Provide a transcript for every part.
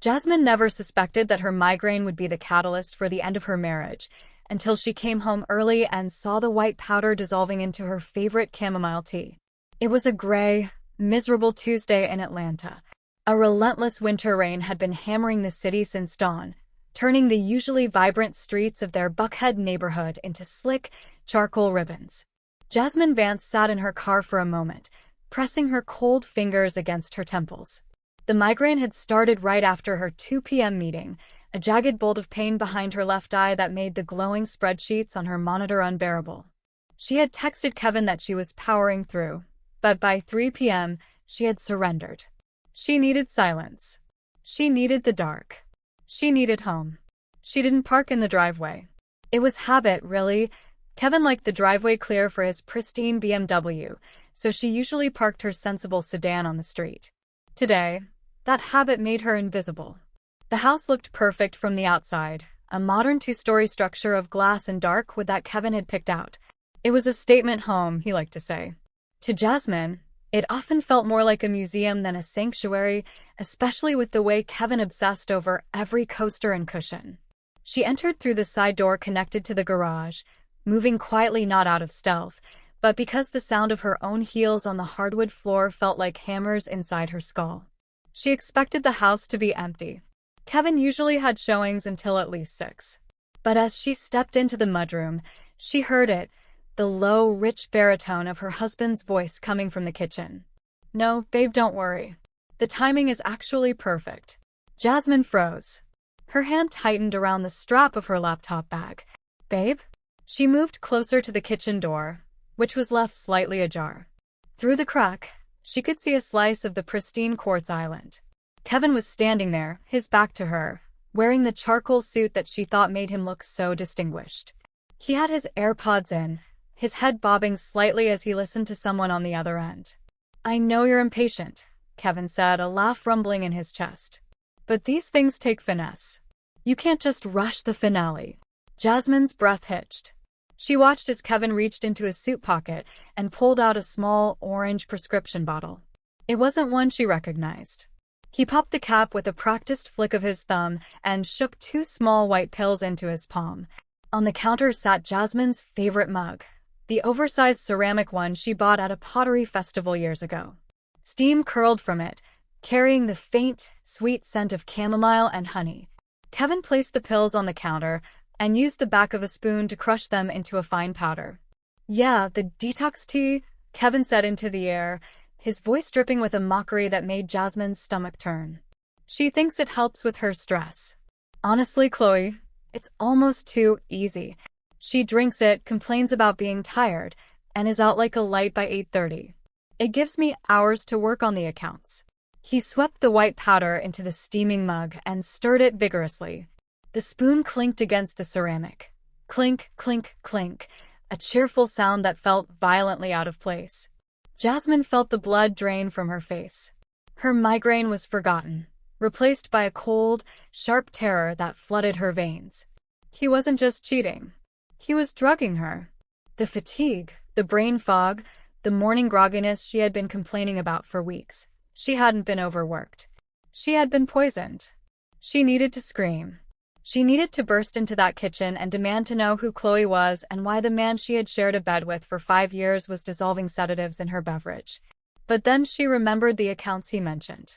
Jasmine never suspected that her migraine would be the catalyst for the end of her marriage, until she came home early and saw the white powder dissolving into her favorite chamomile tea. It was a gray, miserable Tuesday in Atlanta. A relentless winter rain had been hammering the city since dawn, turning the usually vibrant streets of their Buckhead neighborhood into slick, charcoal ribbons. Jasmine Vance sat in her car for a moment, pressing her cold fingers against her temples. The migraine had started right after her 2 p.m. meeting, a jagged bolt of pain behind her left eye that made the glowing spreadsheets on her monitor unbearable. She had texted Kevin that she was powering through, but by 3 p.m., she had surrendered. She needed silence. She needed the dark. She needed home. She didn't park in the driveway. It was habit, really. Kevin liked the driveway clear for his pristine BMW, so she usually parked her sensible sedan on the street. Today, that habit made her invisible. The house looked perfect from the outside, a modern 2-story structure of glass and dark wood that Kevin had picked out. It was a statement home, he liked to say. To Jasmine, it often felt more like a museum than a sanctuary, especially with the way Kevin obsessed over every coaster and cushion. She entered through the side door connected to the garage, moving quietly, not out of stealth, but because the sound of her own heels on the hardwood floor felt like hammers inside her skull. She expected the house to be empty. Kevin usually had showings until at least 6. But as she stepped into the mudroom, she heard it, the low, rich baritone of her husband's voice coming from the kitchen. "No, babe, don't worry. The timing is actually perfect." Jasmine froze. Her hand tightened around the strap of her laptop bag. "Babe?" She moved closer to the kitchen door, which was left slightly ajar. Through the crack, she could see a slice of the pristine quartz island. Kevin was standing there, his back to her, wearing the charcoal suit that she thought made him look so distinguished. He had his AirPods in, his head bobbing slightly as he listened to someone on the other end. "I know you're impatient," Kevin said, a laugh rumbling in his chest. "But these things take finesse. You can't just rush the finale." Jasmine's breath hitched. She watched as Kevin reached into his suit pocket and pulled out a small, orange prescription bottle. It wasn't one she recognized. He popped the cap with a practiced flick of his thumb and shook 2 small white pills into his palm. On the counter sat Jasmine's favorite mug, the oversized ceramic one she bought at a pottery festival years ago. Steam curled from it, carrying the faint, sweet scent of chamomile and honey. Kevin placed the pills on the counter and used the back of a spoon to crush them into a fine powder. "Yeah, the detox tea," Kevin said into the air, his voice dripping with a mockery that made Jasmine's stomach turn. "She thinks it helps with her stress. Honestly, Chloe, it's almost too easy. She drinks it, complains about being tired, and is out like a light by 8:30. It gives me hours to work on the accounts." He swept the white powder into the steaming mug and stirred it vigorously. The spoon clinked against the ceramic. Clink, clink, clink, a cheerful sound that felt violently out of place. Jasmine felt the blood drain from her face. Her migraine was forgotten, replaced by a cold, sharp terror that flooded her veins. He wasn't just cheating. He was drugging her. The fatigue, the brain fog, the morning grogginess she had been complaining about for weeks. She hadn't been overworked. She had been poisoned. She needed to scream. She needed to burst into that kitchen and demand to know who Chloe was and why the man she had shared a bed with for 5 years was dissolving sedatives in her beverage. But then she remembered the accounts he mentioned.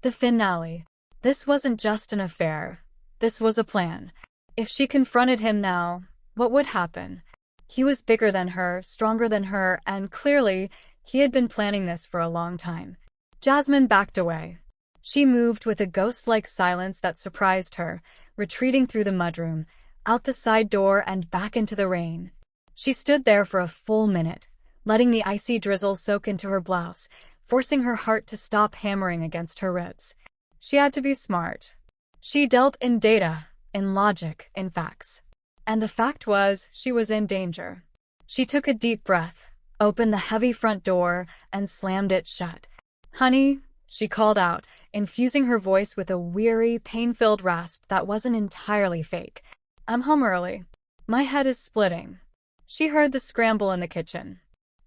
The finale. This wasn't just an affair. This was a plan. If she confronted him now, what would happen? He was bigger than her, stronger than her, and clearly, he had been planning this for a long time. Jasmine backed away. She moved with a ghost-like silence that surprised her, retreating through the mudroom, out the side door and back into the rain. She stood there for a full minute, letting the icy drizzle soak into her blouse, forcing her heart to stop hammering against her ribs. She had to be smart. She dealt in data, in logic, in facts. And the fact was, she was in danger. She took a deep breath, opened the heavy front door, and slammed it shut. "Honey," she called out, infusing her voice with a weary, pain-filled rasp that wasn't entirely fake. "I'm home early. My head is splitting." She heard the scramble in the kitchen.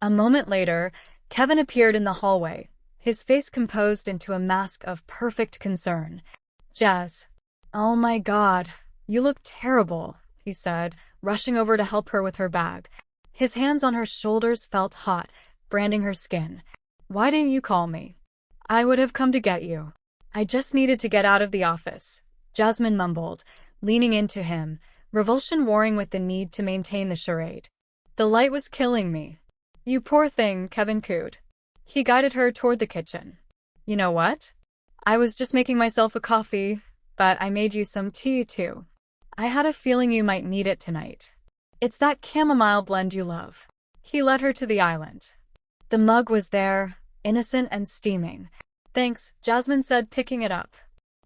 A moment later, Kevin appeared in the hallway, his face composed into a mask of perfect concern. Jazz. Oh my God, you look terrible, he said, rushing over to help her with her bag. His hands on her shoulders felt hot, branding her skin. Why didn't you call me? I would have come to get you. I just needed to get out of the office, Jasmine mumbled, leaning into him, revulsion warring with the need to maintain the charade. The light was killing me. You poor thing, Kevin cooed. He guided her toward the kitchen. You know what? I was just making myself a coffee, but I made you some tea too. I had a feeling you might need it tonight. It's that chamomile blend you love. He led her to the island. The mug was there, innocent and steaming. Thanks, Jasmine said, picking it up.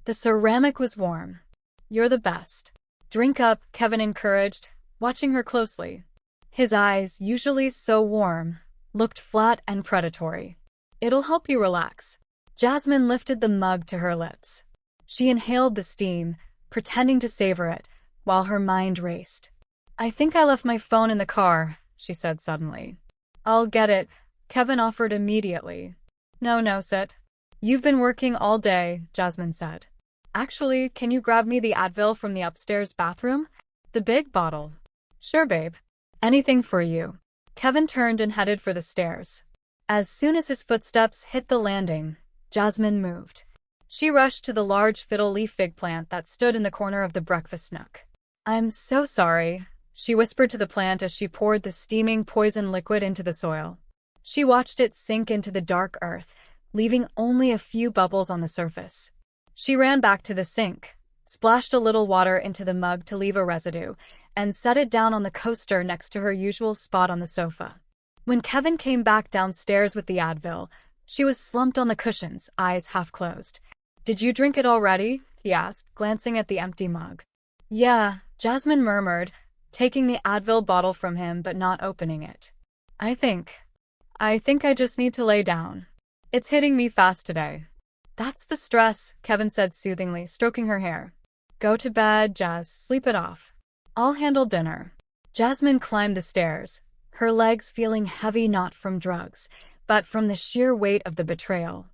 The ceramic was warm. You're the best. Drink up, Kevin encouraged, watching her closely. His eyes, usually so warm, looked flat and predatory. It'll help you relax. Jasmine lifted the mug to her lips. She inhaled the steam, pretending to savor it, while her mind raced. I think I left my phone in the car, she said suddenly. I'll get it, Kevin offered immediately. No, sit. You've been working all day, Jasmine said. Actually, can you grab me the Advil from the upstairs bathroom? The big bottle. Sure, babe. Anything for you. Kevin turned and headed for the stairs. As soon as his footsteps hit the landing, Jasmine moved. She rushed to the large fiddle leaf fig plant that stood in the corner of the breakfast nook. I'm so sorry, she whispered to the plant as she poured the steaming poison liquid into the soil. She watched it sink into the dark earth, leaving only a few bubbles on the surface. She ran back to the sink, splashed a little water into the mug to leave a residue, and set it down on the coaster next to her usual spot on the sofa. When Kevin came back downstairs with the Advil, she was slumped on the cushions, eyes half closed. Did you drink it already? He asked, glancing at the empty mug. Yeah, Jasmine murmured, taking the Advil bottle from him but not opening it. I think I just need to lay down. It's hitting me fast today. That's the stress, Kevin said soothingly, stroking her hair. Go to bed, Jazz, sleep it off. I'll handle dinner. Jasmine climbed the stairs, her legs feeling heavy not from drugs, but from the sheer weight of the betrayal.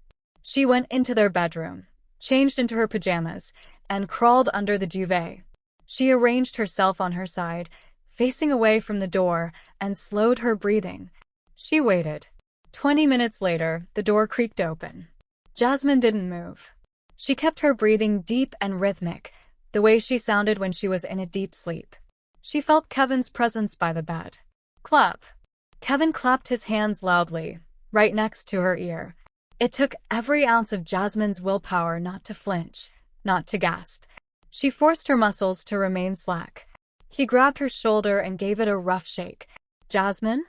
She went into their bedroom, changed into her pajamas, and crawled under the duvet. She arranged herself on her side, facing away from the door, and slowed her breathing. She waited. 20 minutes later, the door creaked open. Jasmine didn't move. She kept her breathing deep and rhythmic, the way she sounded when she was in a deep sleep. She felt Kevin's presence by the bed. Clap. Kevin clapped his hands loudly, right next to her ear. It took every ounce of Jasmine's willpower not to flinch, not to gasp. She forced her muscles to remain slack. He grabbed her shoulder and gave it a rough shake. Jasmine?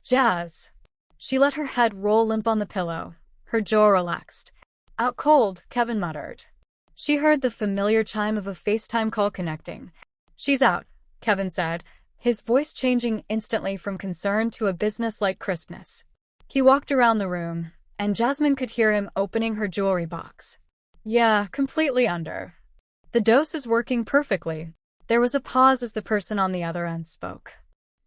Jazz. She let her head roll limp on the pillow, her jaw relaxed. Out cold, Kevin muttered. She heard the familiar chime of a FaceTime call connecting. She's out, Kevin said, his voice changing instantly from concern to a business-like crispness. He walked around the room, and Jasmine could hear him opening her jewelry box. Yeah, completely under. The dose is working perfectly. There was a pause as the person on the other end spoke.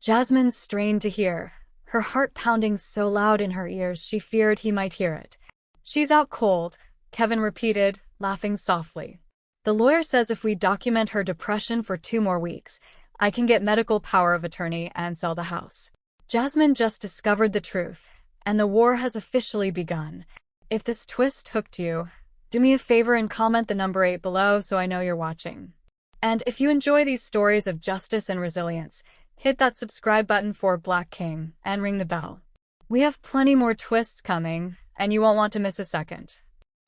Jasmine strained to hear, her heart pounding so loud in her ears she feared he might hear it. She's out cold, Kevin repeated, laughing softly. The lawyer says if we document her depression for 2 more weeks, I can get medical power of attorney and sell the house. Jasmine just discovered the truth, and the war has officially begun. If this twist hooked you, do me a favor and comment the number 8 below so I know you're watching. And if you enjoy these stories of justice and resilience, hit that subscribe button for Black King and ring the bell. We have plenty more twists coming, and you won't want to miss a second.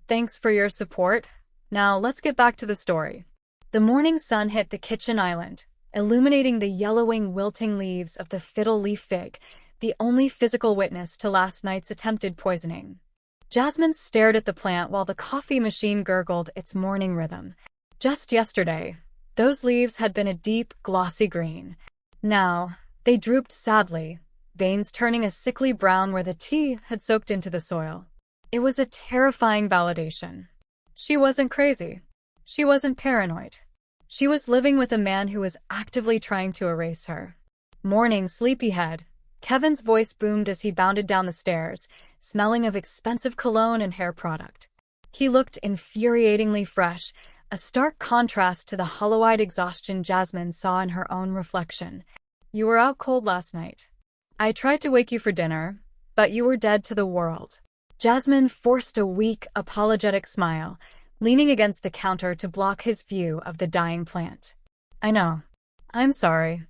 Thanks for your support. Now let's get back to the story. The morning sun hit the kitchen island, illuminating the yellowing, wilting leaves of the fiddle leaf fig, the only physical witness to last night's attempted poisoning. Jasmine stared at the plant while the coffee machine gurgled its morning rhythm. Just yesterday, those leaves had been a deep, glossy green. Now, they drooped sadly, veins turning a sickly brown where the tea had soaked into the soil. It was a terrifying validation. She wasn't crazy. She wasn't paranoid. She was living with a man who was actively trying to erase her. Morning, sleepyhead. Kevin's voice boomed as he bounded down the stairs, smelling of expensive cologne and hair product. He looked infuriatingly fresh, a stark contrast to the hollow-eyed exhaustion Jasmine saw in her own reflection. "You were out cold last night. I tried to wake you for dinner, but you were dead to the world." Jasmine forced a weak, apologetic smile, leaning against the counter to block his view of the dying plant. "I know. I'm sorry.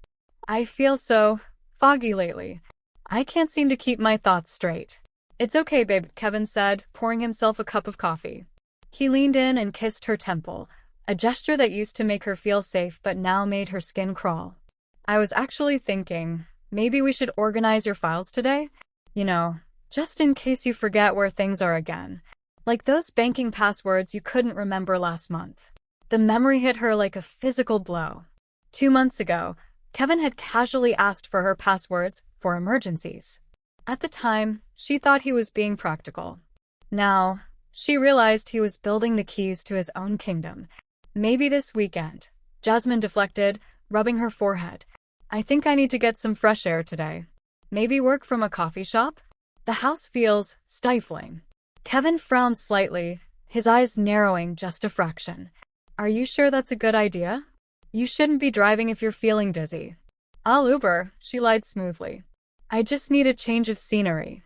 I feel so foggy lately. I can't seem to keep my thoughts straight." "It's okay, babe," Kevin said, pouring himself a cup of coffee. He leaned in and kissed her temple, a gesture that used to make her feel safe but now made her skin crawl. "I was actually thinking, maybe we should organize your files today? You know, just in case you forget where things are again. Like those banking passwords you couldn't remember last month." The memory hit her like a physical blow. 2 months ago, Kevin had casually asked for her passwords for emergencies. At the time, she thought he was being practical. Now, she realized he was building the keys to his own kingdom. "Maybe this weekend," Jasmine deflected, rubbing her forehead. "I think I need to get some fresh air today. Maybe work from a coffee shop? The house feels stifling." Kevin frowned slightly, his eyes narrowing just a fraction. "Are you sure that's a good idea? You shouldn't be driving if you're feeling dizzy." "I'll Uber," she lied smoothly. "I just need a change of scenery."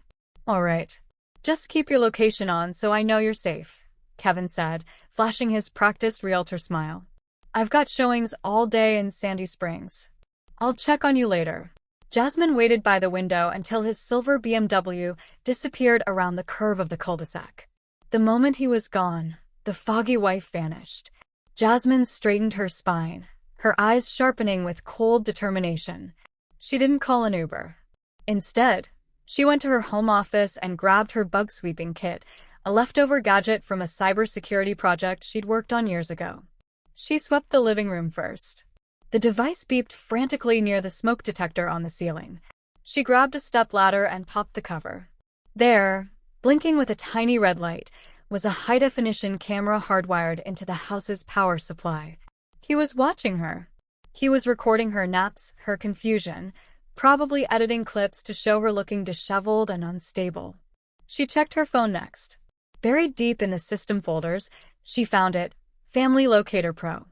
"All right. Just keep your location on so I know you're safe," Kevin said, flashing his practiced realtor smile. "I've got showings all day in Sandy Springs. I'll check on you later." Jasmine waited by the window until his silver BMW disappeared around the curve of the cul-de-sac. The moment he was gone, the foggy wife vanished. Jasmine straightened her spine, her eyes sharpening with cold determination. She didn't call an Uber. Instead, she went to her home office and grabbed her bug-sweeping kit, a leftover gadget from a cybersecurity project she'd worked on years ago. She swept the living room first. The device beeped frantically near the smoke detector on the ceiling. She grabbed a stepladder and popped the cover. There, blinking with a tiny red light, was a high-definition camera hardwired into the house's power supply. He was watching her. He was recording her naps, her confusion, probably editing clips to show her looking disheveled and unstable. She checked her phone next. Buried deep in the system folders, she found it, Family Locator Pro.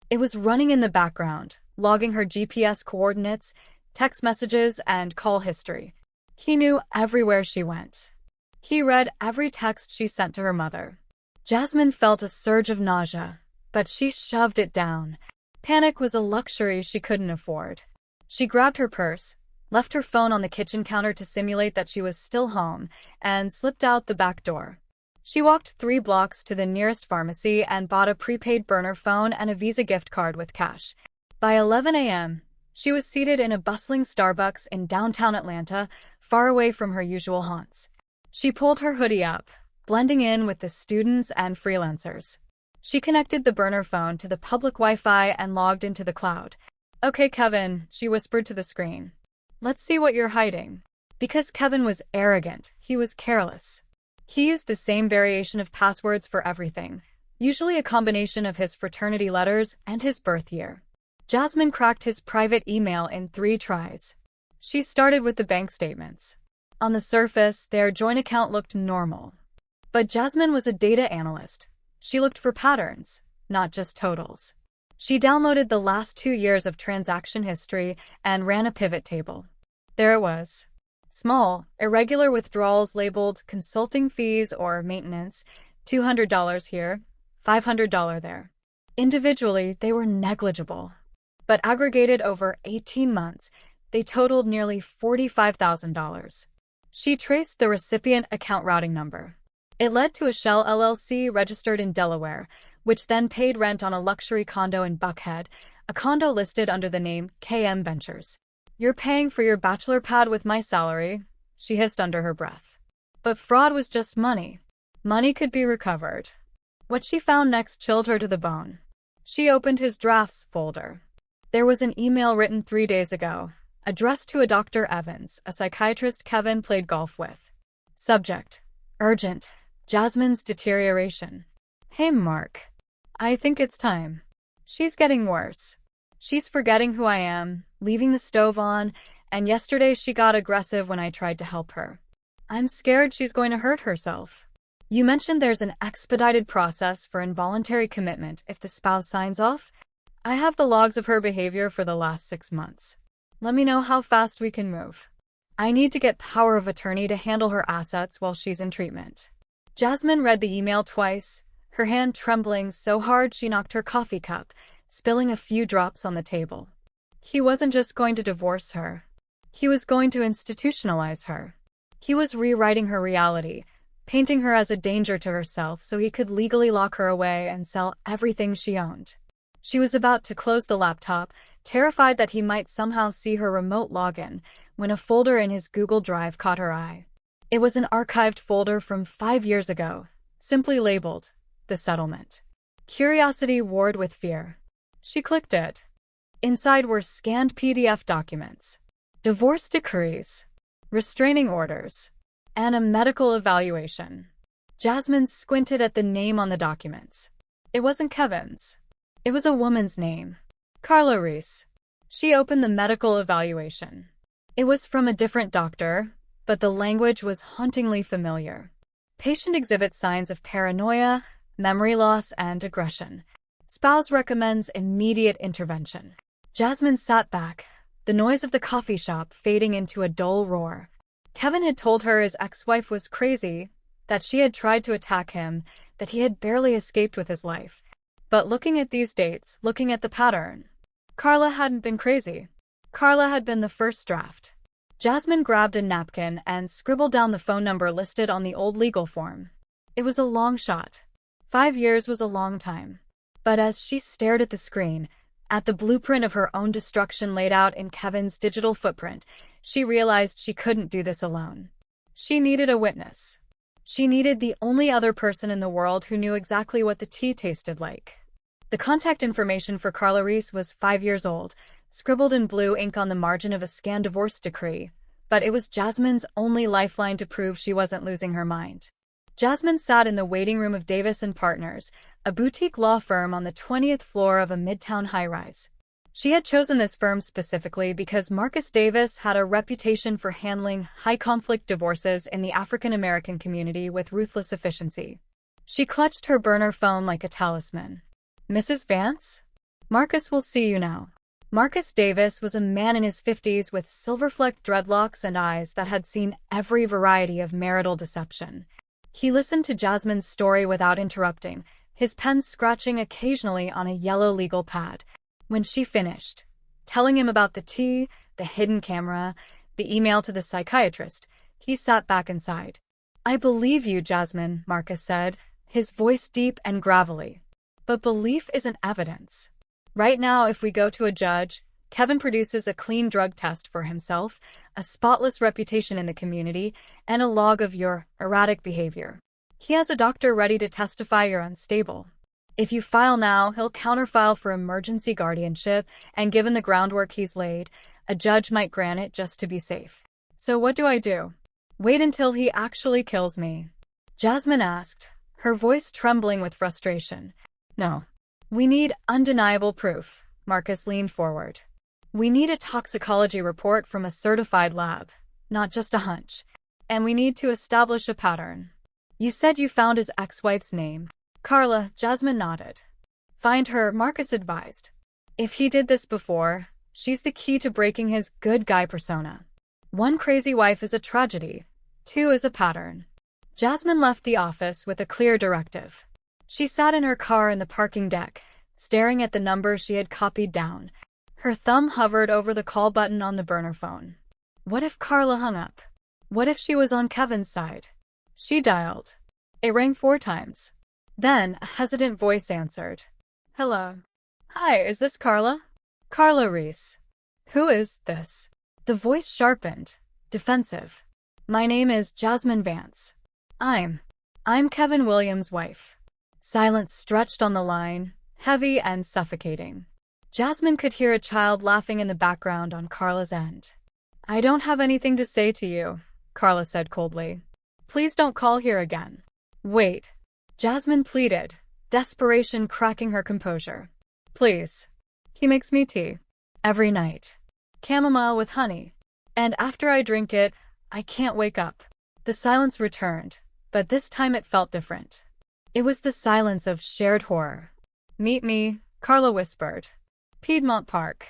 It was running in the background, logging her GPS coordinates, text messages, and call history. He knew everywhere she went. He read every text she sent to her mother. Jasmine felt a surge of nausea, but she shoved it down. Panic was a luxury she couldn't afford. She grabbed her purse, left her phone on the kitchen counter to simulate that she was still home, and slipped out the back door. She walked 3 blocks to the nearest pharmacy and bought a prepaid burner phone and a Visa gift card with cash. By 11 a.m., she was seated in a bustling Starbucks in downtown Atlanta, far away from her usual haunts. She pulled her hoodie up, blending in with the students and freelancers. She connected the burner phone to the public Wi-Fi and logged into the cloud. "Okay, Kevin," she whispered to the screen. "Let's see what you're hiding." Because Kevin was arrogant, he was careless. He used the same variation of passwords for everything, usually a combination of his fraternity letters and his birth year. Jasmine cracked his private email in 3 tries. She started with the bank statements. On the surface, their joint account looked normal. But Jasmine was a data analyst. She looked for patterns, not just totals. She downloaded the last 2 years of transaction history and ran a pivot table. There it was. Small, irregular withdrawals labeled consulting fees or maintenance, $200 here, $500 there. Individually, they were negligible. But aggregated over 18 months, they totaled nearly $45,000. She traced the recipient account routing number. It led to a Shell LLC registered in Delaware, which then paid rent on a luxury condo in Buckhead, a condo listed under the name KM Ventures. "You're paying for your bachelor pad with my salary," she hissed under her breath. But fraud was just money. Money could be recovered. What she found next chilled her to the bone. She opened his drafts folder. There was an email written 3 days ago, addressed to a Dr. Evans, a psychiatrist Kevin played golf with. Subject: urgent. Jasmine's deterioration. "Hey, Mark. I think it's time. She's getting worse. She's forgetting who I am, leaving the stove on, and yesterday she got aggressive when I tried to help her. I'm scared she's going to hurt herself." You mentioned there's an expedited process for involuntary commitment if the spouse signs off. I have the logs of her behavior for the last 6 months. Let me know how fast we can move. I need to get power of attorney to handle her assets while she's in treatment. Jasmine read the email twice, her hand trembling so hard she knocked her coffee cup, spilling a few drops on the table. He wasn't just going to divorce her. He was going to institutionalize her. He was rewriting her reality, painting her as a danger to herself so he could legally lock her away and sell everything she owned. She was about to close the laptop, terrified that he might somehow see her remote login, when a folder in his Google Drive caught her eye. It was an archived folder from 5 years ago, simply labeled, The Settlement. Curiosity warred with fear. She clicked it. Inside were scanned PDF documents, divorce decrees, restraining orders, and a medical evaluation. Jasmine squinted at the name on the documents. It wasn't Kevin's. It was a woman's name, Carla Reese. She opened the medical evaluation. It was from a different doctor, but the language was hauntingly familiar. Patient exhibits signs of paranoia, memory loss, and aggression. Spouse recommends immediate intervention. Jasmine sat back, the noise of the coffee shop fading into a dull roar. Kevin had told her his ex-wife was crazy, that she had tried to attack him, that he had barely escaped with his life. But looking at these dates, looking at the pattern, Carla hadn't been crazy. Carla had been the first draft. Jasmine grabbed a napkin and scribbled down the phone number listed on the old legal form. It was a long shot. 5 years was a long time. But as she stared at the screen, at the blueprint of her own destruction laid out in Kevin's digital footprint, she realized she couldn't do this alone. She needed a witness. She needed the only other person in the world who knew exactly what the tea tasted like. The contact information for Carla Reese was 5 years old, scribbled in blue ink on the margin of a scanned divorce decree, but it was Jasmine's only lifeline to prove she wasn't losing her mind. Jasmine sat in the waiting room of Davis & Partners, a boutique law firm on the 20th floor of a midtown high-rise. She had chosen this firm specifically because Marcus Davis had a reputation for handling high-conflict divorces in the African-American community with ruthless efficiency. She clutched her burner phone like a talisman. "Mrs. Vance? Marcus will see you now." Marcus Davis was a man in his 50s with silver-flecked dreadlocks and eyes that had seen every variety of marital deception. He listened to Jasmine's story without interrupting, his pen scratching occasionally on a yellow legal pad. When she finished, telling him about the tea, the hidden camera, the email to the psychiatrist, he sat back and sighed. "I believe you, Jasmine," Marcus said, his voice deep and gravelly. "But belief isn't evidence. Right now, if we go to a judge, Kevin produces a clean drug test for himself, a spotless reputation in the community, and a log of your erratic behavior. He has a doctor ready to testify you're unstable. If you file now, he'll counterfile for emergency guardianship, and given the groundwork he's laid, a judge might grant it just to be safe. So what do I do? Wait until he actually kills me?" Jasmine asked, her voice trembling with frustration. "No. We need undeniable proof." Marcus leaned forward. "We need a toxicology report from a certified lab, not just a hunch. And we need to establish a pattern. You said you found his ex-wife's name." "Carla," Jasmine nodded. "Find her," Marcus advised. "If he did this before, she's the key to breaking his good guy persona. 1 crazy wife is a tragedy. 2 is a pattern." Jasmine left the office with a clear directive. She sat in her car in the parking deck, staring at the number she had copied down. Her thumb hovered over the call button on the burner phone. What if Carla hung up? What if she was on Kevin's side? She dialed. It rang 4 times. Then a hesitant voice answered. "Hello. Hi, is this Carla?" "Carla Reese." "Who is this?" The voice sharpened, defensive. "My name is Jasmine Vance. I'm Kevin Williams' wife." Silence stretched on the line, heavy and suffocating. Jasmine could hear a child laughing in the background on Carla's end. "I don't have anything to say to you," Carla said coldly. "Please don't call here again." "Wait," Jasmine pleaded, desperation cracking her composure. "Please. He makes me tea. Every night. Chamomile with honey. And after I drink it, I can't wake up." The silence returned, But this time it felt different. It was the silence of shared horror. "Meet me," Carla whispered. "Piedmont Park.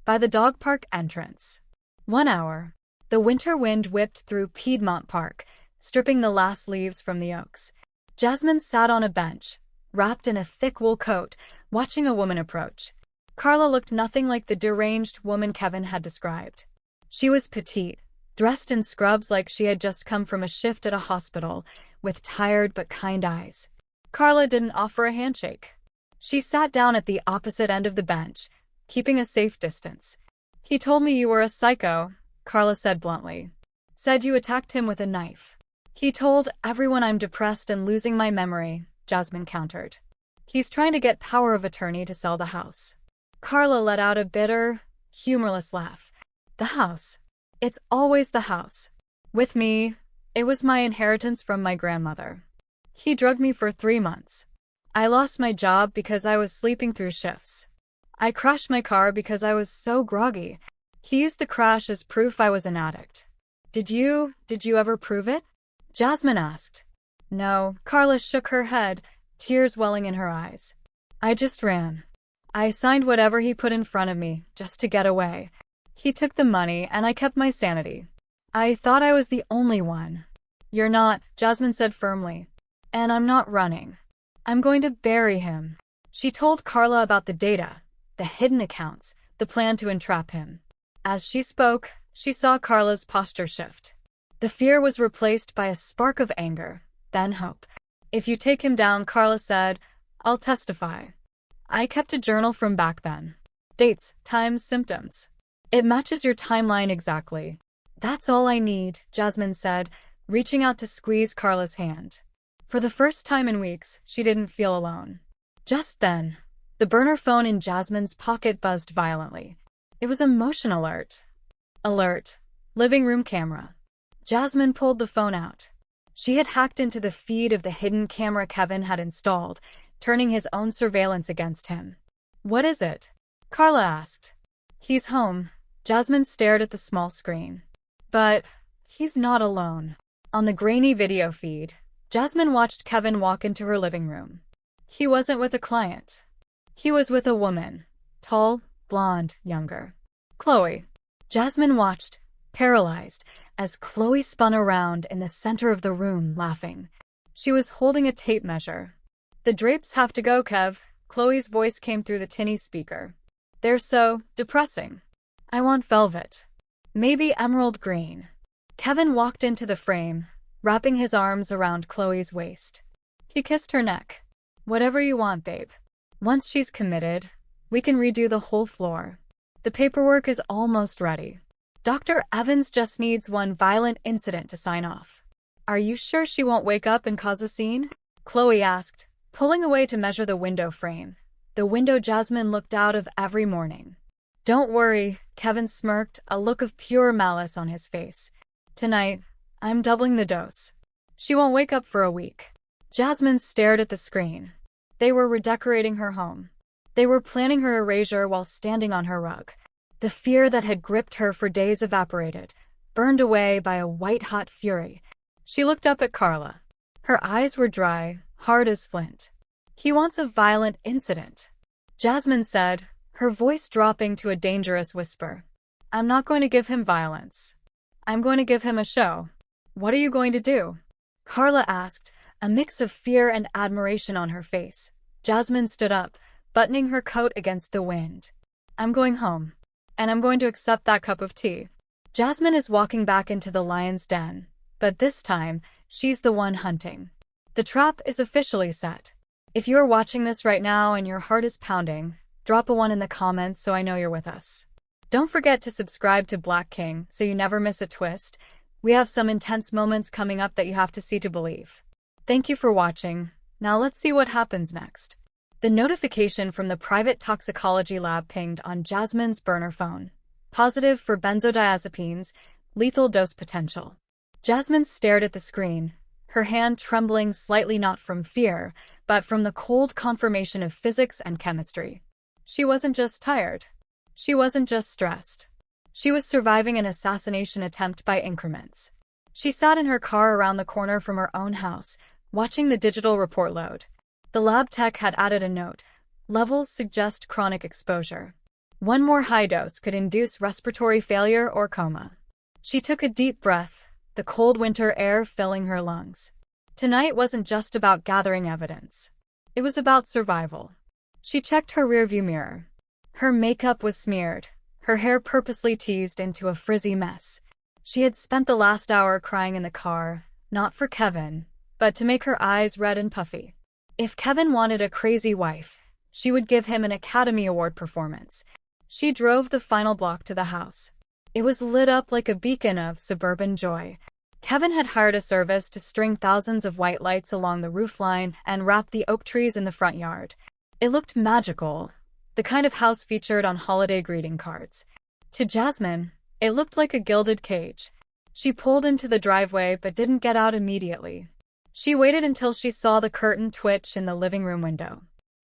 By the dog park entrance." 1 hour. The winter wind whipped through Piedmont Park, stripping the last leaves from the oaks. Jasmine sat on a bench, wrapped in a thick wool coat, watching a woman approach. Carla looked nothing like the deranged woman Kevin had described. She was petite, dressed in scrubs like she had just come from a shift at a hospital, with tired but kind eyes. Carla didn't offer a handshake. She sat down at the opposite end of the bench, keeping a safe distance. "He told me you were a psycho," Carla said bluntly. "Said you attacked him with a knife." "He told everyone I'm depressed and losing my memory," Jasmine countered. "He's trying to get power of attorney to sell the house." Carla let out a bitter, humorless laugh. "The house. It's always the house. With me, it was my inheritance from my grandmother. He drugged me for 3 months. I lost my job because I was sleeping through shifts. I crashed my car because I was so groggy. He used the crash as proof I was an addict." Did you ever prove it?" Jasmine asked. "No," Carla shook her head, tears welling in her eyes. "I just ran. I signed whatever he put in front of me, just to get away. He took the money, and I kept my sanity. I thought I was the only one." "You're not," Jasmine said firmly. "And I'm not running. I'm going to bury him." She told Carla about the data, the hidden accounts, the plan to entrap him. As she spoke, she saw Carla's posture shift. The fear was replaced by a spark of anger, then hope. "If you take him down," Carla said, "I'll testify. I kept a journal from back then. Dates, times, symptoms. It matches your timeline exactly." "That's all I need," Jasmine said, reaching out to squeeze Carla's hand. For the first time in weeks, she didn't feel alone. Just then, the burner phone in Jasmine's pocket buzzed violently. It was a motion alert. Alert. Living room camera. Jasmine pulled the phone out. She had hacked into the feed of the hidden camera Kevin had installed, turning his own surveillance against him. "What is it?" Carla asked. "He's home." Jasmine stared at the small screen. "But he's not alone." On the grainy video feed, Jasmine watched Kevin walk into her living room. He wasn't with a client. He was with a woman. Tall, blonde, younger. Chloe. Jasmine watched, paralyzed, as Chloe spun around in the center of the room, laughing. She was holding a tape measure. "The drapes have to go, Kev," Chloe's voice came through the tinny speaker. "They're so depressing. I want velvet. Maybe emerald green." Kevin walked into the frame, wrapping his arms around Chloe's waist. He kissed her neck. "Whatever you want, babe. Once she's committed, we can redo the whole floor. The paperwork is almost ready. Dr. Evans just needs one violent incident to sign off." "Are you sure she won't wake up and cause a scene?" Chloe asked, pulling away to measure the window frame, the window Jasmine looked out of every morning. "Don't worry," Kevin smirked, a look of pure malice on his face. "Tonight, I'm doubling the dose. She won't wake up for a week." Jasmine stared at the screen. They were redecorating her home. They were planning her erasure while standing on her rug. The fear that had gripped her for days evaporated, burned away by a white-hot fury. She looked up at Carla. Her eyes were dry, hard as flint. "He wants a violent incident," Jasmine said, her voice dropping to a dangerous whisper. "I'm not going to give him violence. I'm going to give him a show." "What are you going to do?" Carla asked, a mix of fear and admiration on her face. Jasmine stood up, buttoning her coat against the wind. "I'm going home. And I'm going to accept that cup of tea." Jasmine is walking back into the lion's den, but this time, she's the one hunting. The trap is officially set. If you're watching this right now and your heart is pounding, drop a 1 in the comments so I know you're with us. Don't forget to subscribe to Black King so you never miss a twist. We have some intense moments coming up that you have to see to believe. Thank you for watching. Now let's see what happens next. The notification from the private toxicology lab pinged on Jasmine's burner phone. Positive for benzodiazepines, lethal dose potential. Jasmine stared at the screen, her hand trembling slightly, not from fear, but from the cold confirmation of physics and chemistry. She wasn't just tired. She wasn't just stressed. She was surviving an assassination attempt by increments. She sat in her car around the corner from her own house, watching the digital report load. The lab tech had added a note. Levels suggest chronic exposure. One more high dose could induce respiratory failure or coma. She took a deep breath, the cold winter air filling her lungs. Tonight wasn't just about gathering evidence. It was about survival. She checked her rearview mirror. Her makeup was smeared, her hair purposely teased into a frizzy mess. She had spent the last hour crying in the car, not for Kevin, but to make her eyes red and puffy. If Kevin wanted a crazy wife, she would give him an Academy Award performance. She drove the final block to the house. It was lit up like a beacon of suburban joy. Kevin had hired a service to string thousands of white lights along the roofline and wrap the oak trees in the front yard. It looked magical, the kind of house featured on holiday greeting cards. To Jasmine, it looked like a gilded cage. She pulled into the driveway but didn't get out immediately. She waited until she saw the curtain twitch in the living room window.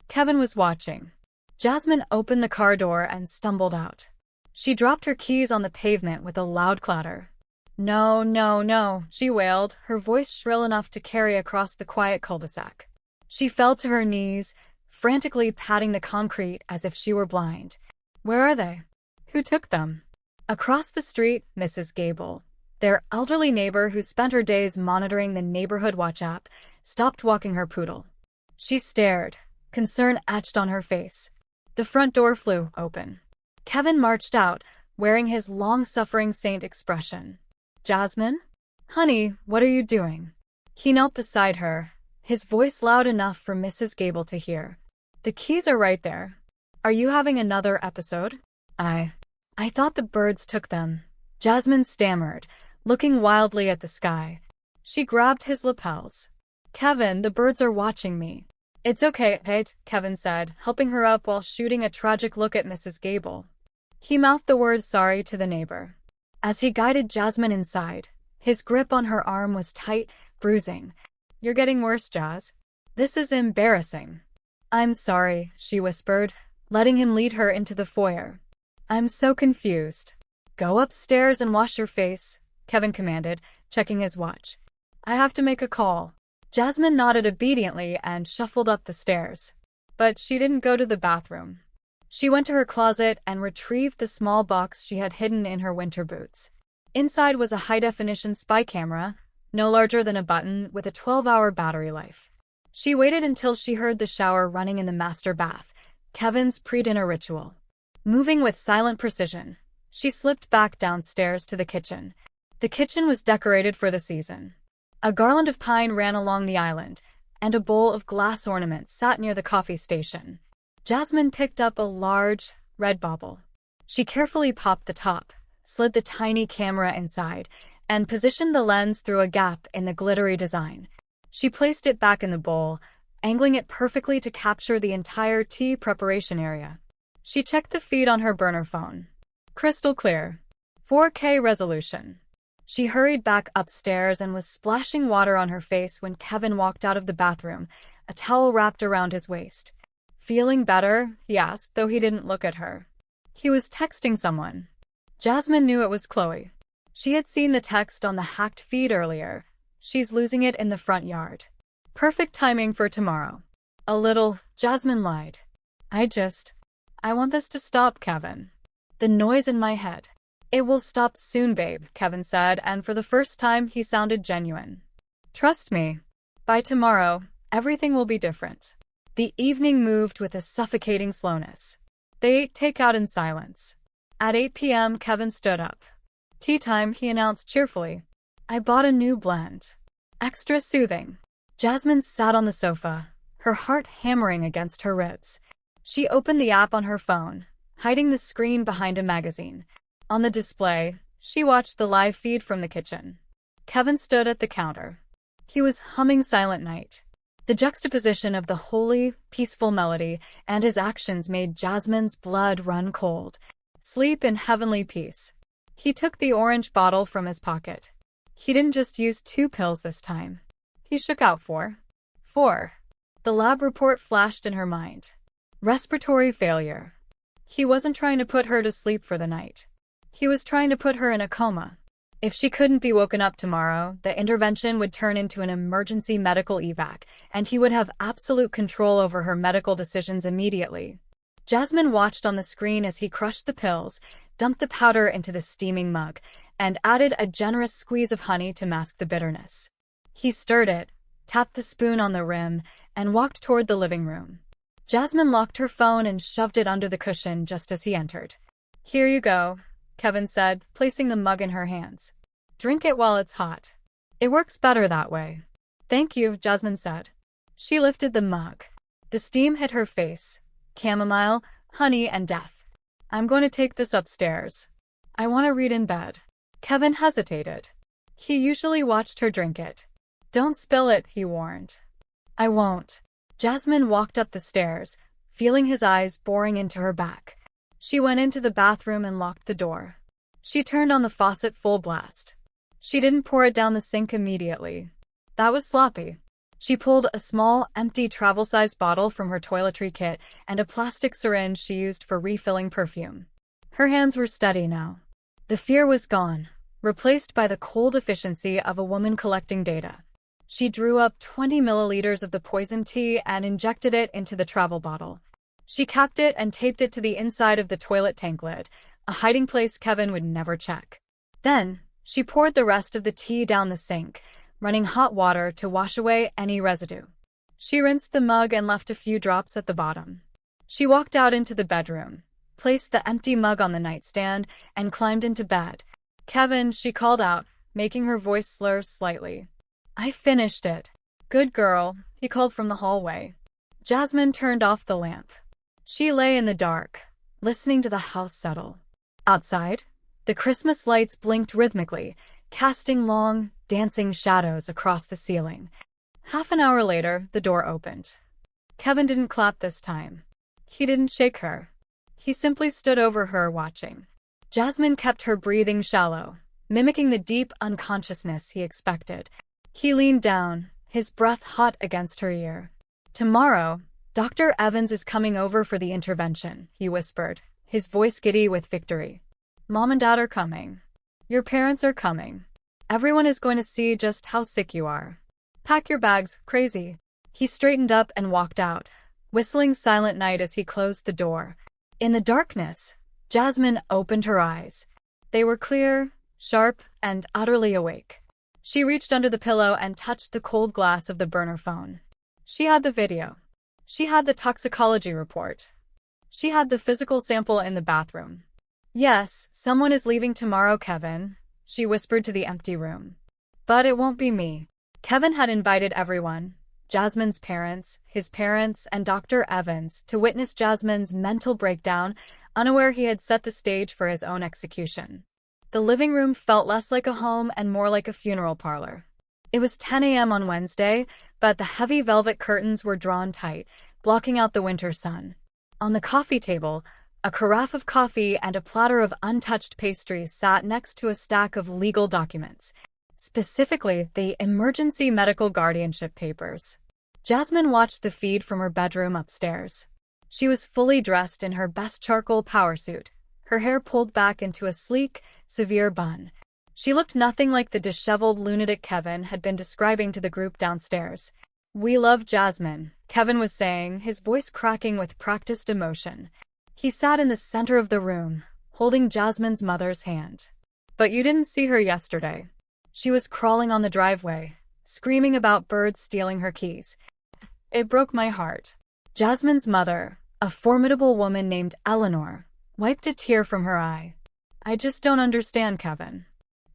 Kevin was watching. Jasmine opened the car door and stumbled out. She dropped her keys on the pavement with a loud clatter. "No, no, no," she wailed, her voice shrill enough to carry across the quiet cul-de-sac. She fell to her knees, frantically patting the concrete as if she were blind. "Where are they? Who took them?" Across the street, Mrs. Gable, their elderly neighbor who spent her days monitoring the neighborhood watch app, stopped walking her poodle. She stared, concern etched on her face. The front door flew open. Kevin marched out, wearing his long-suffering saint expression. "Jasmine? Honey, what are you doing?" He knelt beside her, his voice loud enough for Mrs. Gable to hear. "The keys are right there. Are you having another episode?" I thought the birds took them," Jasmine stammered, looking wildly at the sky. She grabbed his lapels. "Kevin, the birds are watching me." "It's okay, Kate," Kevin said, helping her up while shooting a tragic look at Mrs. Gable. He mouthed the word sorry to the neighbor. As he guided Jasmine inside, his grip on her arm was tight, bruising. "You're getting worse, Jas. This is embarrassing." "I'm sorry," she whispered, letting him lead her into the foyer. "I'm so confused." "Go upstairs and wash your face," Kevin commanded, checking his watch. "I have to make a call." Jasmine nodded obediently and shuffled up the stairs. But she didn't go to the bathroom. She went to her closet and retrieved the small box she had hidden in her winter boots. Inside was a high-definition spy camera, no larger than a button, with a 12-hour battery life. She waited until she heard the shower running in the master bath, Kevin's pre-dinner ritual. Moving with silent precision, she slipped back downstairs to the kitchen. The kitchen was decorated for the season. A garland of pine ran along the island, and a bowl of glass ornaments sat near the coffee station. Jasmine picked up a large, red bauble. She carefully popped the top, slid the tiny camera inside, and positioned the lens through a gap in the glittery design. She placed it back in the bowl, angling it perfectly to capture the entire tea preparation area. She checked the feed on her burner phone. Crystal clear. 4K resolution. She hurried back upstairs and was splashing water on her face when Kevin walked out of the bathroom, a towel wrapped around his waist. "Feeling better?" he asked, though he didn't look at her. He was texting someone. Jasmine knew it was Chloe. She had seen the text on the hacked feed earlier. "She's losing it in the front yard. Perfect timing for tomorrow." "A little," Jasmine lied. I want this to stop, Kevin." The noise in my head. "It will stop soon, babe," Kevin said, and for the first time he sounded genuine. "Trust me. By tomorrow, everything will be different." The evening moved with a suffocating slowness. They ate takeout in silence. At 8 p.m., Kevin stood up. "Tea time," he announced cheerfully. "I bought a new blend. Extra soothing." Jasmine sat on the sofa, her heart hammering against her ribs. She opened the app on her phone, hiding the screen behind a magazine. On the display, she watched the live feed from the kitchen. Kevin stood at the counter. He was humming Silent Night. The juxtaposition of the holy, peaceful melody and his actions made Jasmine's blood run cold. Sleep in heavenly peace. He took the orange bottle from his pocket. He didn't just use 2 pills this time. He shook out 4. 4. The lab report flashed in her mind. Respiratory failure. He wasn't trying to put her to sleep for the night. He was trying to put her in a coma. If she couldn't be woken up tomorrow, the intervention would turn into an emergency medical evac, and he would have absolute control over her medical decisions immediately. Jasmine watched on the screen as he crushed the pills, dumped the powder into the steaming mug, and added a generous squeeze of honey to mask the bitterness. He stirred it, tapped the spoon on the rim, and walked toward the living room. Jasmine locked her phone and shoved it under the cushion just as he entered. "Here you go," Kevin said, placing the mug in her hands. "Drink it while it's hot. It works better that way." "Thank you," Jasmine said. She lifted the mug. The steam hit her face. Chamomile, honey, and death. "I'm going to take this upstairs. I want to read in bed." Kevin hesitated. He usually watched her drink it. "Don't spill it," he warned. "I won't." Jasmine walked up the stairs, feeling his eyes boring into her back. She went into the bathroom and locked the door. She turned on the faucet full blast. She didn't pour it down the sink immediately. That was sloppy. She pulled a small, empty travel-sized bottle from her toiletry kit and a plastic syringe she used for refilling perfume. Her hands were steady now. The fear was gone, replaced by the cold efficiency of a woman collecting data. She drew up 20 milliliters of the poison tea and injected it into the travel bottle. She capped it and taped it to the inside of the toilet tank lid, a hiding place Kevin would never check. Then, she poured the rest of the tea down the sink, running hot water to wash away any residue. She rinsed the mug and left a few drops at the bottom. She walked out into the bedroom, placed the empty mug on the nightstand, and climbed into bed. "Kevin," she called out, making her voice slur slightly. "I finished it." "Good girl," he called from the hallway. Jasmine turned off the lamp. She lay in the dark, listening to the house settle. Outside, the Christmas lights blinked rhythmically, casting long, dancing shadows across the ceiling. Half an hour later, the door opened. Kevin didn't clap this time. He didn't shake her. He simply stood over her, watching. Jasmine kept her breathing shallow, mimicking the deep unconsciousness he expected. He leaned down, his breath hot against her ear. "Tomorrow, Dr. Evans is coming over for the intervention," he whispered, his voice giddy with victory. "Mom and Dad are coming. Your parents are coming. Everyone is going to see just how sick you are. Pack your bags, crazy." He straightened up and walked out, whistling Silent Night as he closed the door. In the darkness, Jasmine opened her eyes. They were clear, sharp, and utterly awake. She reached under the pillow and touched the cold glass of the burner phone. She had the video. She had the toxicology report. She had the physical sample in the bathroom. "Yes, someone is leaving tomorrow, Kevin," she whispered to the empty room. "But it won't be me." Kevin had invited everyone, Jasmine's parents, his parents, and Dr. Evans, to witness Jasmine's mental breakdown, unaware he had set the stage for his own execution. The living room felt less like a home and more like a funeral parlor. It was 10 a.m. on Wednesday, but the heavy velvet curtains were drawn tight, blocking out the winter sun. On the coffee table, a carafe of coffee and a platter of untouched pastries sat next to a stack of legal documents, specifically the emergency medical guardianship papers. Jasmine watched the feed from her bedroom upstairs. She was fully dressed in her best charcoal power suit, her hair pulled back into a sleek, severe bun. She looked nothing like the disheveled lunatic Kevin had been describing to the group downstairs. "We love Jasmine," Kevin was saying, his voice cracking with practiced emotion. He sat in the center of the room, holding Jasmine's mother's hand. "But you didn't see her yesterday. She was crawling on the driveway, screaming about birds stealing her keys. It broke my heart." Jasmine's mother, a formidable woman named Eleanor, wiped a tear from her eye. "I just don't understand, Kevin.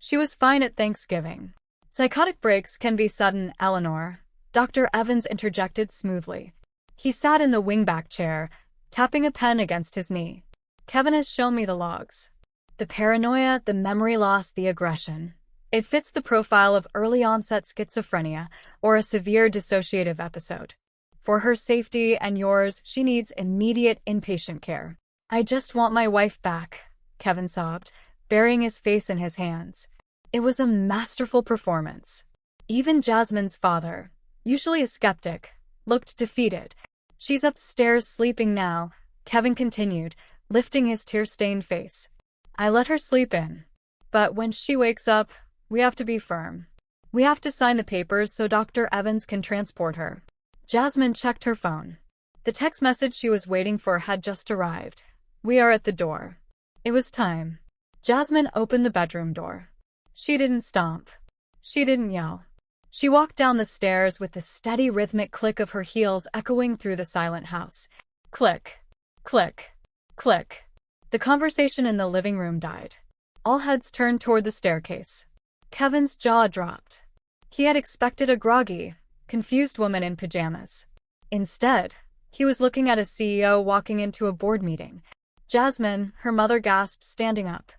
She was fine at Thanksgiving." "Psychotic breaks can be sudden, Eleanor," Dr. Evans interjected smoothly. He sat in the wingback chair, tapping a pen against his knee. "Kevin has shown me the logs. The paranoia, the memory loss, the aggression. It fits the profile of early-onset schizophrenia or a severe dissociative episode. For her safety and yours, she needs immediate inpatient care." "I just want my wife back," Kevin sobbed, burying his face in his hands. It was a masterful performance. Even Jasmine's father, usually a skeptic, looked defeated. "She's upstairs sleeping now," Kevin continued, lifting his tear-stained face. "I let her sleep in. But when she wakes up, we have to be firm. We have to sign the papers so Dr. Evans can transport her. Jasmine checked her phone. The text message she was waiting for had just arrived. We are at the door. It was time. Jasmine opened the bedroom door. She didn't stomp. She didn't yell. She walked down the stairs with the steady rhythmic click of her heels echoing through the silent house. Click. Click. Click. The conversation in the living room died. All heads turned toward the staircase. Kevin's jaw dropped. He had expected a groggy, confused woman in pajamas. Instead, he was looking at a CEO walking into a board meeting. Jasmine, her mother gasped, standing up.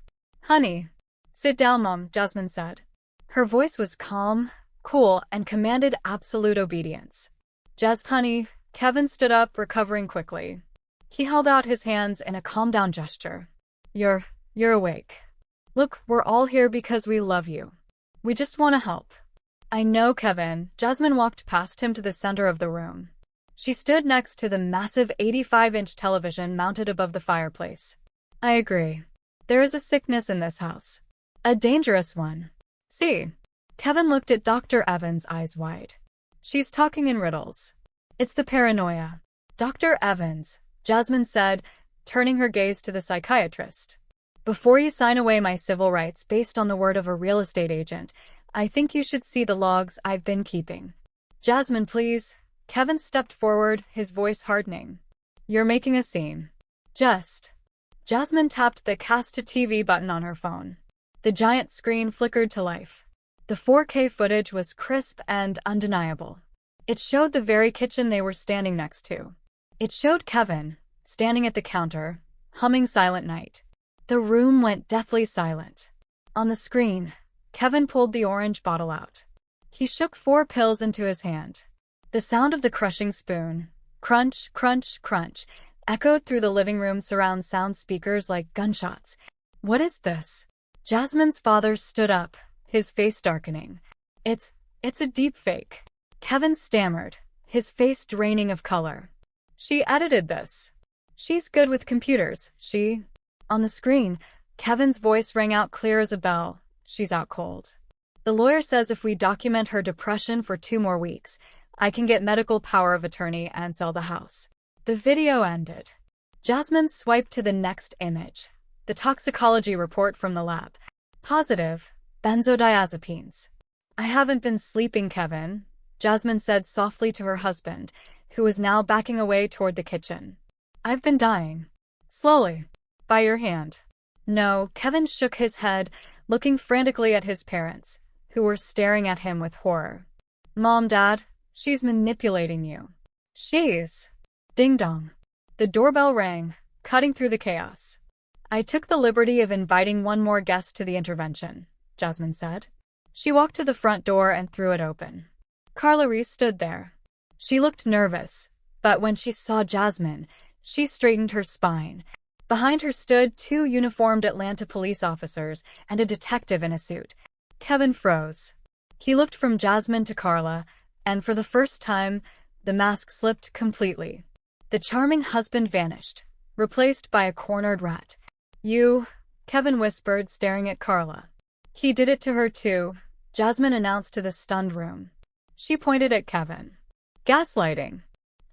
Honey. Sit down, Mom, Jasmine said. Her voice was calm, cool, and commanded absolute obedience. Honey, Kevin stood up, recovering quickly. He held out his hands in a calm-down gesture. You're awake. Look, we're all here because we love you. We just want to help. I know, Kevin. Jasmine walked past him to the center of the room. She stood next to the massive 85-inch television mounted above the fireplace. I agree. There is a sickness in this house. A dangerous one. See? Kevin looked at Dr. Evans, eyes wide. She's talking in riddles. It's the paranoia. Dr. Evans, Jasmine said, turning her gaze to the psychiatrist. Before you sign away my civil rights based on the word of a real estate agent, I think you should see the logs I've been keeping. Jasmine, please. Kevin stepped forward, his voice hardening. You're making a scene. Just. Jasmine tapped the cast to TV button on her phone. The giant screen flickered to life. The 4K footage was crisp and undeniable. It showed the very kitchen they were standing next to. It showed Kevin, standing at the counter, humming Silent Night. The room went deathly silent. On the screen, Kevin pulled the orange bottle out. He shook 4 pills into his hand. The sound of the crushing spoon, crunch, crunch, crunch, echoed through the living room surround sound speakers like gunshots. What is this? Jasmine's father stood up, his face darkening. It's a deep fake. Kevin stammered, his face draining of color. She edited this. She's good with computers, she... On the screen, Kevin's voice rang out clear as a bell. She's out cold. The lawyer says if we document her depression for 2 more weeks, I can get medical power of attorney and sell the house. The video ended. Jasmine swiped to the next image. The toxicology report from the lab. Positive. Benzodiazepines. I haven't been sleeping, Kevin, Jasmine said softly to her husband, who was now backing away toward the kitchen. I've been dying. Slowly. By your hand. No, Kevin shook his head, looking frantically at his parents, who were staring at him with horror. Mom, Dad, she's manipulating you. She's... Ding dong. The doorbell rang, cutting through the chaos. I took the liberty of inviting one more guest to the intervention, Jasmine said. She walked to the front door and threw it open. Carla Reese stood there. She looked nervous, but when she saw Jasmine, she straightened her spine. Behind her stood 2 uniformed Atlanta police officers and a detective in a suit. Kevin froze. He looked from Jasmine to Carla, and for the first time, the mask slipped completely. The charming husband vanished, replaced by a cornered rat. You, Kevin whispered, staring at Carla. He did it to her too, Jasmine announced to the stunned room. She pointed at Kevin. Gaslighting.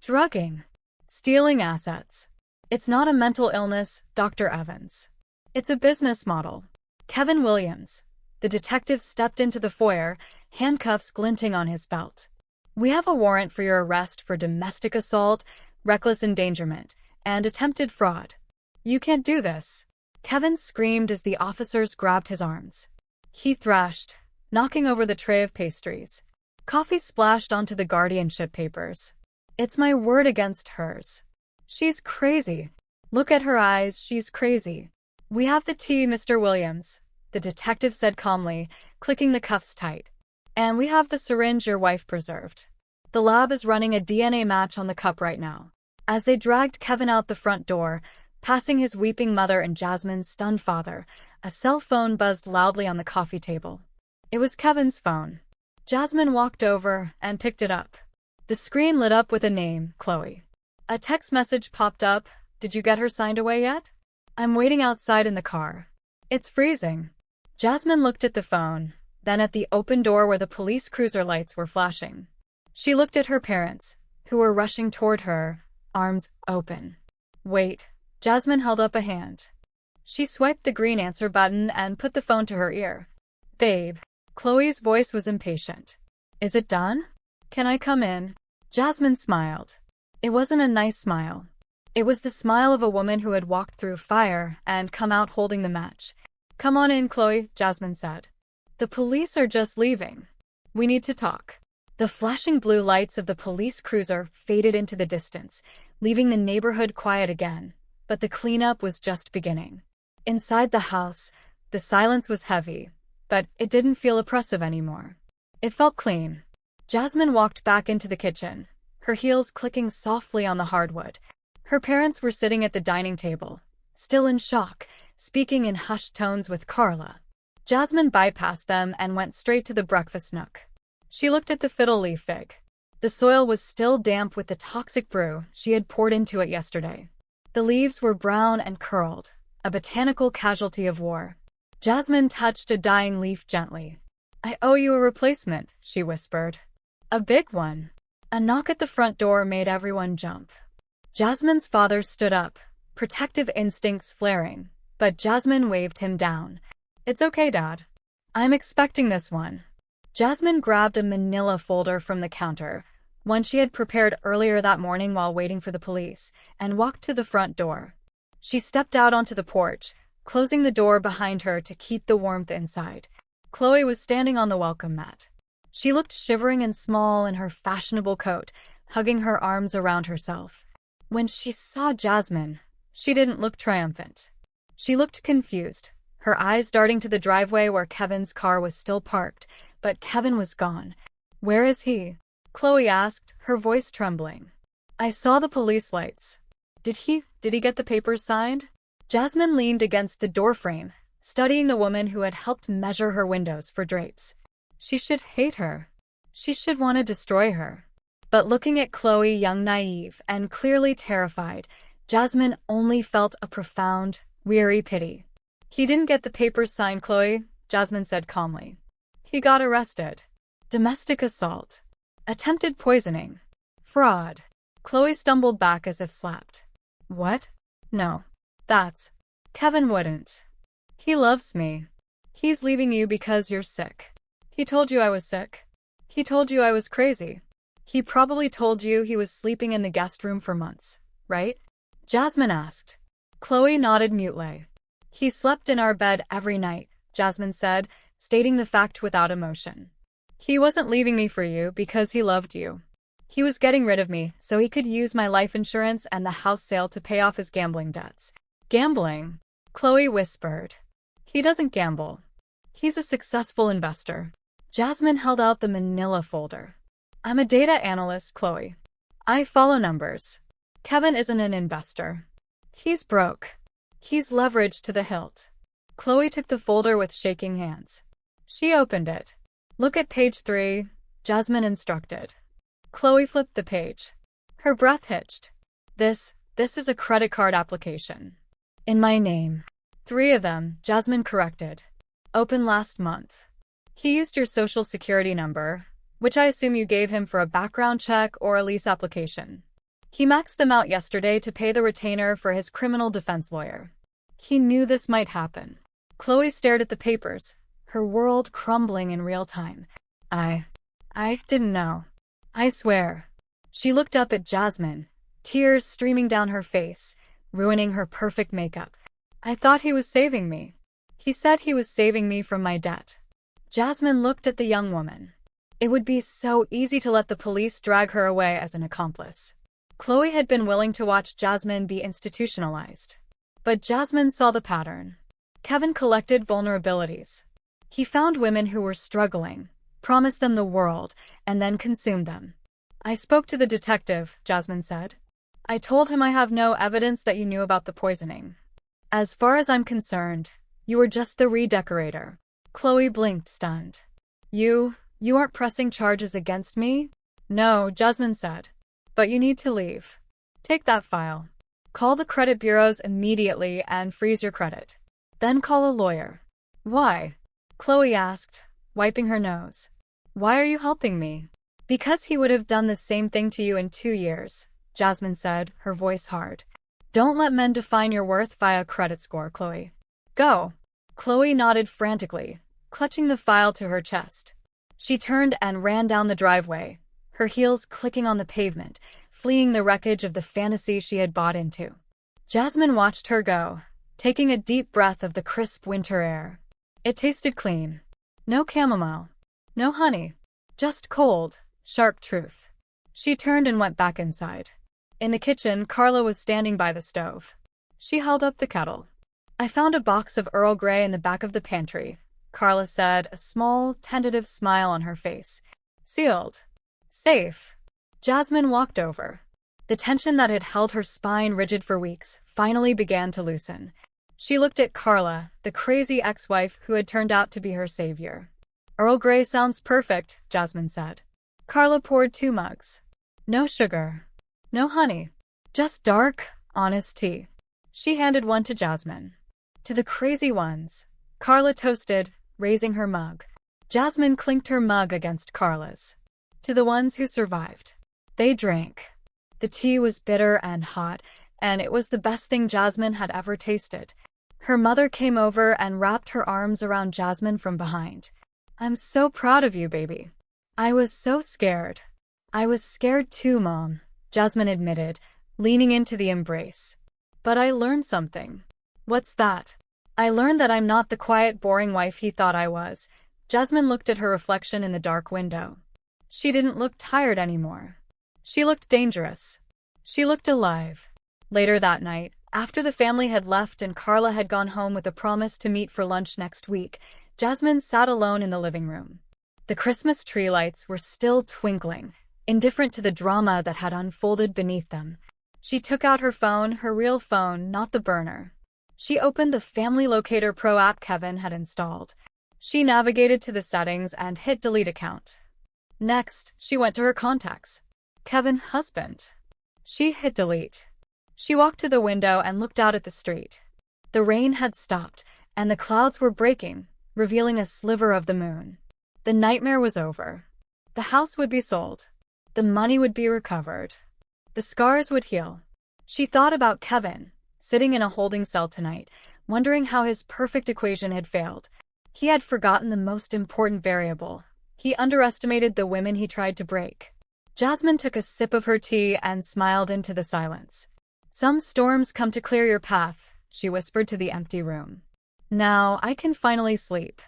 Drugging. Stealing assets. It's not a mental illness, Dr. Evans. It's a business model. Kevin Williams. The detective stepped into the foyer, handcuffs glinting on his belt. We have a warrant for your arrest for domestic assault, reckless endangerment, and attempted fraud. You can't do this. Kevin screamed as the officers grabbed his arms. He thrashed, knocking over the tray of pastries. Coffee splashed onto the guardianship papers. It's my word against hers. She's crazy. Look at her eyes, she's crazy. We have the tea, Mr. Williams, the detective said calmly, clicking the cuffs tight. And we have the syringe your wife preserved. The lab is running a DNA match on the cup right now. As they dragged Kevin out the front door, passing his weeping mother and Jasmine's stunned father, a cell phone buzzed loudly on the coffee table. It was Kevin's phone. Jasmine walked over and picked it up. The screen lit up with a name, Chloe. A text message popped up. Did you get her signed away yet? I'm waiting outside in the car. It's freezing. Jasmine looked at the phone, then at the open door where the police cruiser lights were flashing. She looked at her parents, who were rushing toward her, arms open. Wait. Jasmine held up a hand. She swiped the green answer button and put the phone to her ear. Babe. Chloe's voice was impatient. Is it done? Can I come in? Jasmine smiled. It wasn't a nice smile. It was the smile of a woman who had walked through fire and come out holding the match. Come on in, Chloe, Jasmine said. The police are just leaving. We need to talk. The flashing blue lights of the police cruiser faded into the distance, leaving the neighborhood quiet again, but the cleanup was just beginning. Inside the house, the silence was heavy, but it didn't feel oppressive anymore. It felt clean. Jasmine walked back into the kitchen, her heels clicking softly on the hardwood. Her parents were sitting at the dining table, still in shock, speaking in hushed tones with Carla. Jasmine bypassed them and went straight to the breakfast nook. She looked at the fiddle leaf fig. The soil was still damp with the toxic brew she had poured into it yesterday. The leaves were brown and curled, a botanical casualty of war. Jasmine touched a dying leaf gently. I owe you a replacement, she whispered. A big one. A knock at the front door made everyone jump. Jasmine's father stood up, protective instincts flaring, but Jasmine waved him down. It's okay, Dad. I'm expecting this one. Jasmine grabbed a manila folder from the counter, one she had prepared earlier that morning while waiting for the police, and walked to the front door. She stepped out onto the porch, closing the door behind her to keep the warmth inside. Chloe was standing on the welcome mat. She looked shivering and small in her fashionable coat, hugging her arms around herself. When she saw Jasmine, she didn't look triumphant. She looked confused, her eyes darting to the driveway where Kevin's car was still parked, but Kevin was gone. Where is he? Chloe asked, her voice trembling. I saw the police lights. Did he get the papers signed? Jasmine leaned against the doorframe, studying the woman who had helped measure her windows for drapes. She should hate her. She should want to destroy her. But looking at Chloe, young, naive, and clearly terrified, Jasmine only felt a profound, weary pity. He didn't get the papers signed, Chloe, Jasmine said calmly. He got arrested. Domestic assault. Attempted poisoning. Fraud. Chloe stumbled back as if slapped. What? No. That's... Kevin wouldn't. He loves me. He's leaving you because you're sick. He told you I was sick. He told you I was crazy. He probably told you he was sleeping in the guest room for months, right? Jasmine asked. Chloe nodded mutely. He slept in our bed every night, Jasmine said, stating the fact without emotion. He wasn't leaving me for you because he loved you. He was getting rid of me so he could use my life insurance and the house sale to pay off his gambling debts. Gambling? Chloe whispered. He doesn't gamble. He's a successful investor. Jasmine held out the manila folder. I'm a data analyst, Chloe. I follow numbers. Kevin isn't an investor. He's broke. He's leveraged to the hilt. Chloe took the folder with shaking hands. She opened it. Look at page 3, Jasmine instructed. Chloe flipped the page. Her breath hitched. This is a credit card application. In my name. 3 of them, Jasmine corrected. Open last month. He used your social security number, which I assume you gave him for a background check or a lease application. He maxed them out yesterday to pay the retainer for his criminal defense lawyer. He knew this might happen. Chloe stared at the papers, her world crumbling in real time. I didn't know. I swear. She looked up at Jasmine, tears streaming down her face, ruining her perfect makeup. I thought he was saving me. He said he was saving me from my debt. Jasmine looked at the young woman. It would be so easy to let the police drag her away as an accomplice. Chloe had been willing to watch Jasmine be institutionalized. But Jasmine saw the pattern. Kevin collected vulnerabilities. He found women who were struggling, promised them the world, and then consumed them. I spoke to the detective, Jasmine said. I told him I have no evidence that you knew about the poisoning. As far as I'm concerned, you were just the redecorator. Chloe blinked, stunned. You aren't pressing charges against me? No, Jasmine said. But you need to leave. Take that file. Call the credit bureaus immediately and freeze your credit. Then call a lawyer. Why? Chloe asked, wiping her nose. Why are you helping me? Because he would have done the same thing to you in 2 years, Jasmine said, her voice hard. Don't let men define your worth via credit score, Chloe. Go. Chloe nodded frantically, clutching the file to her chest. She turned and ran down the driveway, her heels clicking on the pavement, fleeing the wreckage of the fantasy she had bought into. Jasmine watched her go, taking a deep breath of the crisp winter air. It tasted clean. No chamomile. No honey. Just cold, sharp truth. She turned and went back inside. In the kitchen, Carla was standing by the stove. She held up the kettle. I found a box of Earl Grey in the back of the pantry, Carla said, a small, tentative smile on her face. Sealed. Safe. Jasmine walked over. The tension that had held her spine rigid for weeks finally began to loosen. She looked at Carla, the crazy ex-wife who had turned out to be her savior. Earl Grey sounds perfect, Jasmine said. Carla poured 2 mugs. No sugar. No honey. Just dark, honest tea. She handed one to Jasmine. To the crazy ones, Carla toasted, raising her mug. Jasmine clinked her mug against Carla's. To the ones who survived. They drank. The tea was bitter and hot, and it was the best thing Jasmine had ever tasted. Her mother came over and wrapped her arms around Jasmine from behind. I'm so proud of you, baby. I was so scared. I was scared too, Mom, Jasmine admitted, leaning into the embrace. But I learned something. What's that? I learned that I'm not the quiet, boring wife he thought I was. Jasmine looked at her reflection in the dark window. She didn't look tired anymore. She looked dangerous. She looked alive. Later that night, after the family had left and Carla had gone home with a promise to meet for lunch next week, Jasmine sat alone in the living room. The Christmas tree lights were still twinkling, indifferent to the drama that had unfolded beneath them. She took out her phone, her real phone, not the burner. She opened the Family Locator Pro app Kevin had installed. She navigated to the settings and hit delete account. Next, she went to her contacts. Kevin, husband. She hit delete. She walked to the window and looked out at the street. The rain had stopped, and the clouds were breaking, revealing a sliver of the moon. The nightmare was over. The house would be sold. The money would be recovered. The scars would heal. She thought about Kevin, sitting in a holding cell tonight, wondering how his perfect equation had failed. He had forgotten the most important variable. He underestimated the women he tried to break. Jasmine took a sip of her tea and smiled into the silence. Some storms come to clear your path, she whispered to the empty room. Now I can finally sleep.